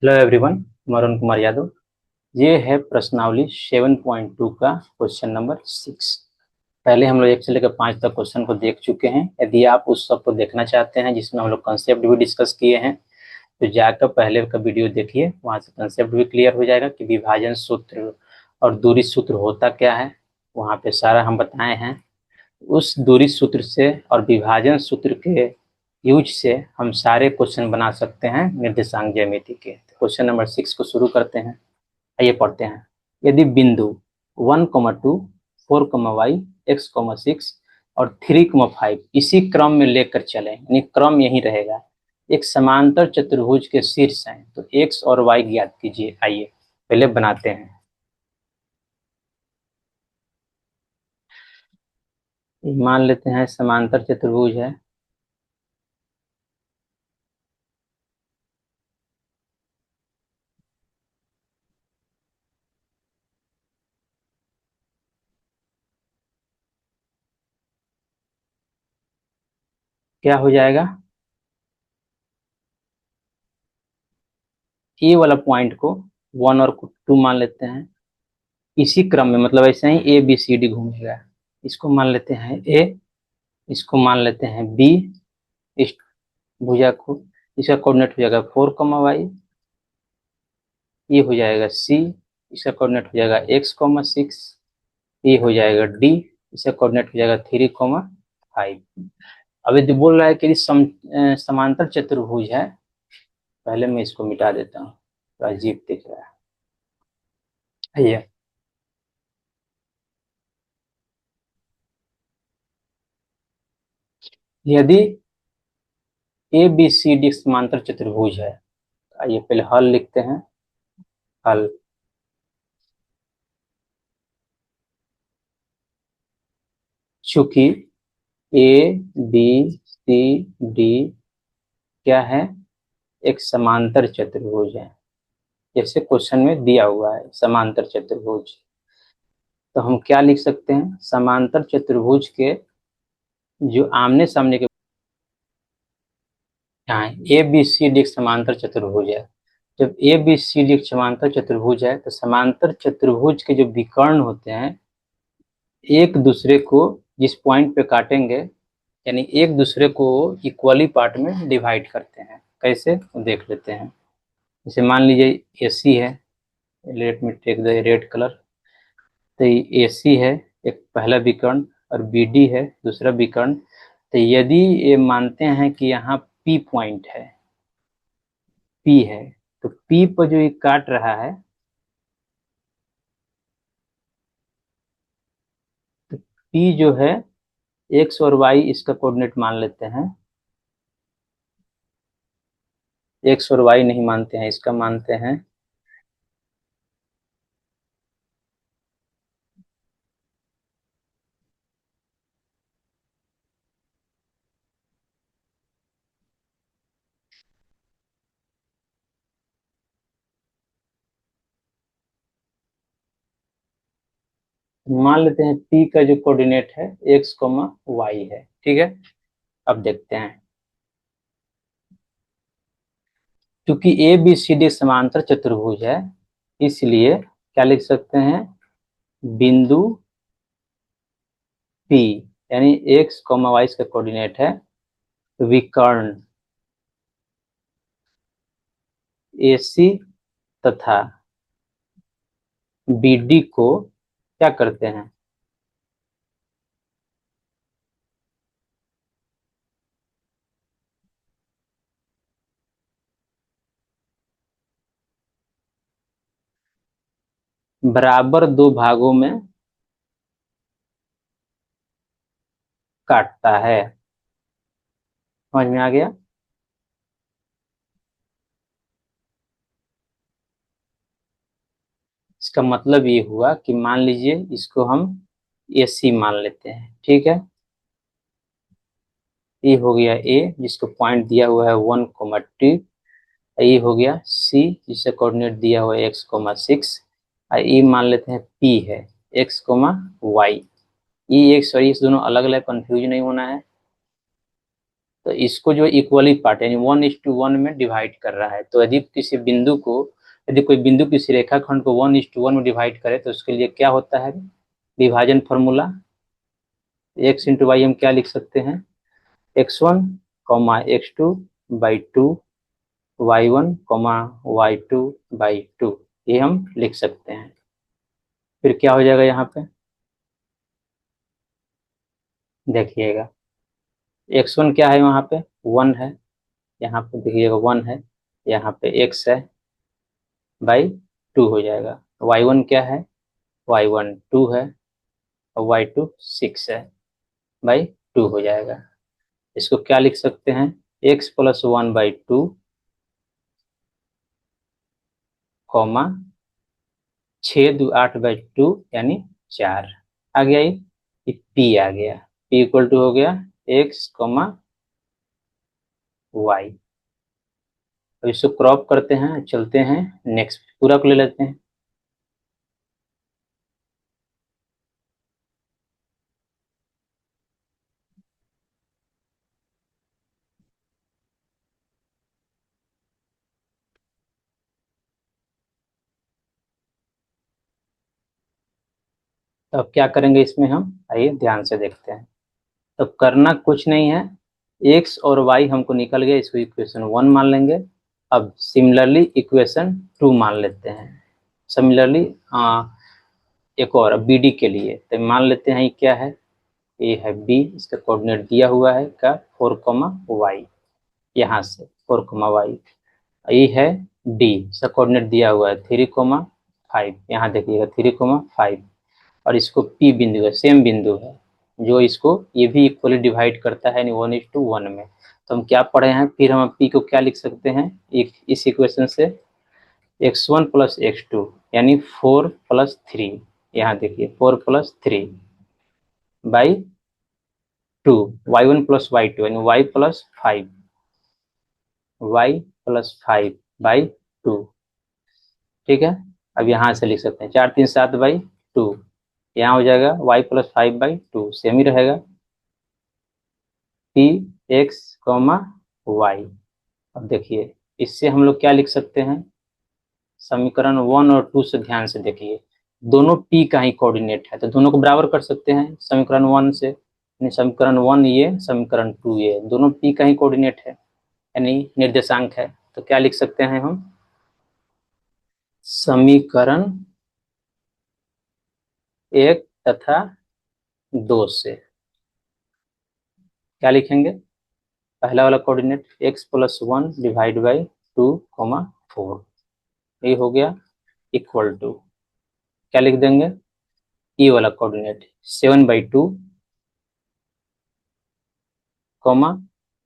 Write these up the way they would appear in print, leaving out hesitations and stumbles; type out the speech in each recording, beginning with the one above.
Hello everyone, Varun Kumar Yadav. ये है प्रश्नावली 7.2 का क्वेश्चन नंबर 6। पहले हम लोग 1 से लेकर 5 तक क्वेश्चन को देख चुके हैं। यदि आप उस सब को देखना चाहते हैं जिसमें हम लोग कंसेप्ट भी डिस्कस किए हैं, तो जाकर पहले का वीडियो देखिए, वहाँ से कंसेप्ट भी क्लियर हो जाएगा कि विभाजन सूत्र और दूरी सूत्र होता क्या है। वहाँ पे सारा हम बताए हैं। उस दूरी सूत्र से और विभाजन सूत्र के यूज से हम सारे क्वेश्चन बना सकते हैं निर्देशांक ज्यामिति के। क्वेश्चन नंबर 6 को शुरू करते हैं। आइए पढ़ते हैं। यदि बिंदु 1,2, 4,y, x,6 और 3,5 इसी क्रम में लेकर चले, यानी क्रम यही रहेगा, एक समांतर चतुर्भुज के शीर्ष हैं, तो x और y ज्ञात कीजिए। आइए पहले बनाते हैं। मान लेते हैं समांतर चतुर्भुज है। क्या हो जाएगा? ए वाला पॉइंट को 1 और 2 मान लेते हैं। इसी क्रम में, मतलब ऐसे ही ABCD घूमेगा। इसको मान लेते हैं ए, इसको मान लेते हैं बी। इस भुजा को, इसका कोऑर्डिनेट हो जाएगा 4,y। ये हो जाएगा सी, इसका कोऑर्डिनेट हो जाएगा x,6। ये हो जाएगा डी, इसका कोऑर्डिनेट हो जाएगा 3,5। अब ये जो बोल रहा है कि समांतर चतुर्भुज है, पहले मैं इसको मिटा देता हूँ, तो अजीब दिख रहा है ये। यदि ABCD समांतर चतुर्भुज है, आइए पहले हल लिखते हैं। हल, चूंकि ABCD क्या है, एक समांतर चतुर्भुज है, जैसे क्वेश्चन में दिया हुआ है समांतर चतुर्भुज, तो हम क्या लिख सकते हैं? समांतर चतुर्भुज के जो आमने सामने के यहाँ ABCD एक समांतर चतुर्भुज है। जब ABCD एक समांतर चतुर्भुज है, तो समांतर चतुर्भुज के जो विकर्ण होते हैं, एक दूसरे को जिस पॉइंट पे काटेंगे, यानी एक दूसरे को इक्वली पार्ट में डिवाइड करते हैं। कैसे, देख लेते हैं। जैसे मान लीजिए AC है, let me take the red colour. तो AC है एक पहला विकर्ण, और BD है दूसरा विकर्ण। तो यदि ये मानते हैं कि यहाँ P पॉइंट है, P है, तो P पर जो ये काट रहा है, तो P जो है X और Y इसका कोऑर्डिनेट मान लेते हैं। X और Y नहीं मानते हैं, इसका मानते हैं। मान लेते हैं P का जो कोऑर्डिनेट है X, Y है। ठीक है, अब देखते हैं। क्योंकि ABCD समांतर चतुर्भुज है, इसलिए क्या लिख सकते हैं? बिंदु P, यानी X, Y का कोऑर्डिनेट है, विकर्ण AC तथा BD को क्या करते हैं? बराबर दो भागों में काटता है। समझ में आ गया? इसका मतलब ये हुआ कि मान लीजिए इसको हम AC मान लेते हैं। ठीक है, ये हो गया A, जिसको पॉइंट दिया हुआ है 1,2। ये हो गया C, जिसे कोऑर्डिनेट दिया हुआ है X,6। और ये मान लेते हैं P है X,Y। ये एक, सॉरी, इस दोनों अलग अलग कंफ्यूज नहीं होना है। तो इसको जो इक्वली पार्ट यानी 1:1 में डिवाइड कर रहा है। तो यदि किसी बिंदु को, यदि कोई बिंदु किसी रेखाखंड को 1:1 में डिवाइड करे तो उसके लिए क्या होता है विभाजन फॉर्मूला। x इंटू वाई हम क्या लिख सकते हैं, x1 comma x2 by 2 y1 comma y2 by 2, ये हम लिख सकते हैं। फिर क्या हो जाएगा यहाँ पे देखिएगा, x1 क्या है वहाँ पे 1 है, यहाँ पे देखिएगा 1 है, यहाँ पे x है बाई 2 हो जाएगा। y1 क्या है, y1 2 है और y2 6 है बाई 2 हो जाएगा। इसको क्या लिख सकते हैं, x plus 1 by 2 comma 6 2 8 by 2 यानी 4 आ गया। ये p आ गया, p इक्वल टू हो गया x कॉमा वाई। अब इसको क्रॉप करते हैं, चलते हैं नेक्स्ट पूरा को ले लेते हैं। तो अब क्या करेंगे इसमें हम, आइए ध्यान से देखते हैं। तो करना कुछ नहीं है, x और y हमको निकल गया, इसको इक्वेशन 1 मान लेंगे। अब सिमिलरली इक्वेशन 2 मान लेते हैं। सिमिलरली एक और बी डी के लिए तो मान लेते हैं ये क्या है, ये है बी, इसका कोऑर्डिनेट दिया हुआ है का 4, y, यहाँ से 4, y। ये है डी, इसका कोऑर्डिनेट दिया हुआ है 3, 5, यहाँ देखिएगा 3, 5। और इसको P बिंदु है, सेम बिंदु है जो इसको ये भी इक्वली डिवाइड करता है यानी 1:1 में। तो हम क्या पढ़े हैं, फिर हम P को क्या लिख सकते हैं, एक इस इक्वेशन से x1 प्लस x2 यानी 4 प्लस 3, यहाँ देखिए 4 plus 3 by 2, y1 plus y2 यानी y plus 5, y plus 5 by 2। ठीक है, अब यहाँ से लिख सकते हैं 4 3 7 बाई 2, यहाँ हो जाएगा y प्लस 5/2, सेम ही रहेगा पी एक्स कॉमा वाई। अब देखिए इससे हम लोग क्या लिख सकते हैं, समीकरण 1 और 2 से ध्यान से देखिए, दोनों p का ही कोऑर्डिनेट है तो दोनों को बराबर कर सकते हैं समीकरण 1 से, यानी समीकरण 1 ये, समीकरण 2 ये, दोनों p का ही कोऑर्डिनेट है यानी निर्देशांक है। तो क्या लिख सकते हैं हम, समीकरण 1 तथा 2 से क्या लिखेंगे, पहला वाला coordinate x plus 1 divide by 2, 4, ये हो गया इक्वल टू, क्या लिख देंगे, ई वाला coordinate 7/2,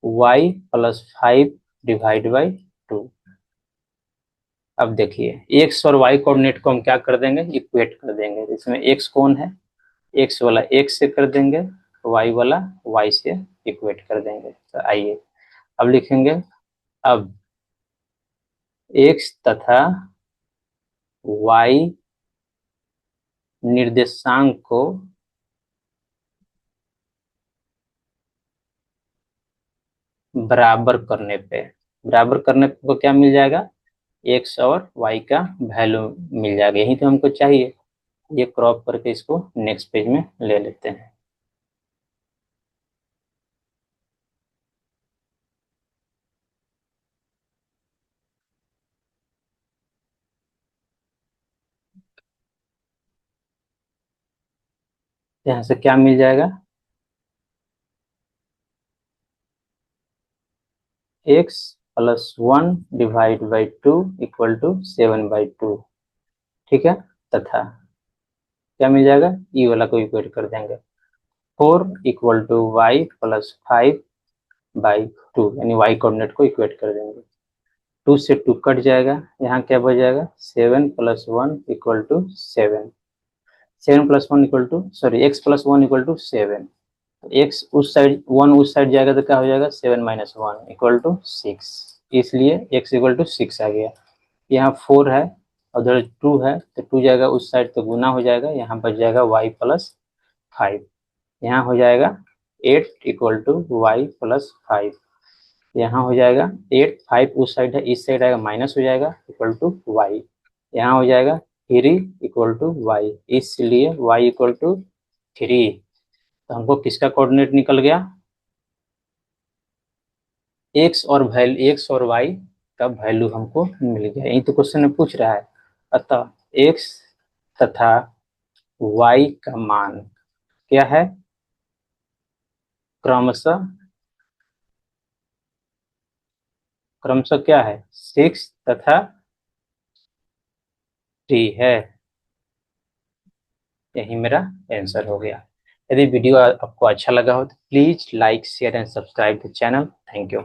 y plus 5 divide by 2। अब देखिए x और y कोऑर्डिनेट को हम क्या कर देंगे, इक्वेट कर देंगे। इसमें x कौन है, x वाला x से कर देंगे, y वाला y से इक्वेट कर देंगे। तो आइए अब लिखेंगे, अब x तथा y निर्देशांक को बराबर करने पे क्या मिल जाएगा, x और y का वैल्यू मिल जाएगा, यही तो हमको चाहिए। ये क्रॉप करके इसको नेक्स्ट पेज में ले लेते हैं। यहाँ से क्या मिल जाएगा, x plus 1 divide by 2 equal to 7/2। ठीक है, तथा क्या मिल जाएगा, ई वाला को इक्वेट कर देंगे, 4 इक्वल टू वाई प्लस 5/2 यानी y कोऑर्डिनेट को इक्वेट कर देंगे। 2 से 2 कट जाएगा, यहाँ क्या बच जाएगा, 7 plus 1 equal to 7, 7 plus 1 equal to, sorry x plus 1 equal to 7, x उस साइड 1 उस साइड जाएगा तो क्या हो जाएगा, 7 माइनस 1 इक्वल टू 6, इसलिए x इक्वल टू 6 आ गया। यहाँ 4 है उधर 2 है तो 2 जाएगा उस साइड तो गुना हो जाएगा, यहाँ बच जाएगा y प्लस 5, यहाँ हो जाएगा 8 इक्वल टू वाई प्लस 5। यहाँ हो जाएगा 8, 5 उस साइड है, इस साइड आएगा माइनस हो जाएगा इक्वल टू वाई। यहाँ हो जाएगा 3 इक्वल टू वाई, इसलिए वाई इक्वल टू 3। तो हमको किसका कोऑर्डिनेट निकल गया, एक्स और वाई का वैल्यू हमको मिल गया। यही तो क्वेश्चन में पूछ रहा है। अतः एक्स तथा वाई का मान क्या है, क्रमशः क्रमशः क्या है, 6 तथा 3 है। यही मेरा आंसर हो गया। यदि वीडियो आपको अच्छा लगा हो तो please like share and subscribe the channel. Thank you.